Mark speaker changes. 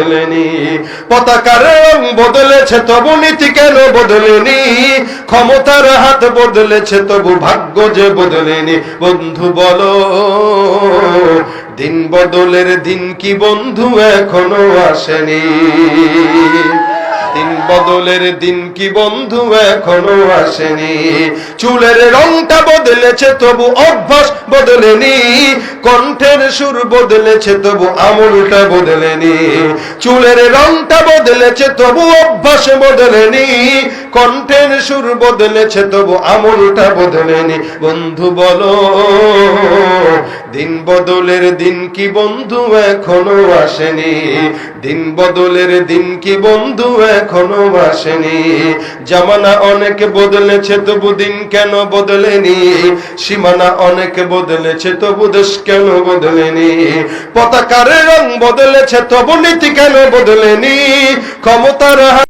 Speaker 1: বদলেনি। পতাকার রং বদলেছে তবু নীতি কেন বদলেনি? ক্ষমতার হাত বদলেছে তবু ভাগ্য যে বদলেনি। বন্ধু বলো, দিন বদলের দিন কি বন্ধু এখনো আসেনি? দিন বদলের দিন কি বন্ধু এখনো আসেনি? চুলের রংটা বদলেছে তবু অভ্যাস বদলেনি। কণ্ঠের সুর বদলেছে তবু আমলটা বদলেনি। চুলের রংটা বদলেছে তবু অভ্যাস বদলেনি। কণ্ঠের সুর বদলেছে তবু আমলটা বদলেনি। বন্ধু বলো, দিন বদলের দিন কি বন্ধু এখনো আসেনি? দিন বদলের দিন কি বন্ধু এখনো আসেনি? জামানা অনেক বদলেছে তবু দিন কেন বদলেনি? সীমানা অনেক বদলেছে তবু দেশ কেন বদলেনি? পতাকার রং বদলেছে তবু নীতি কেন বদলেনি? ক্ষমতার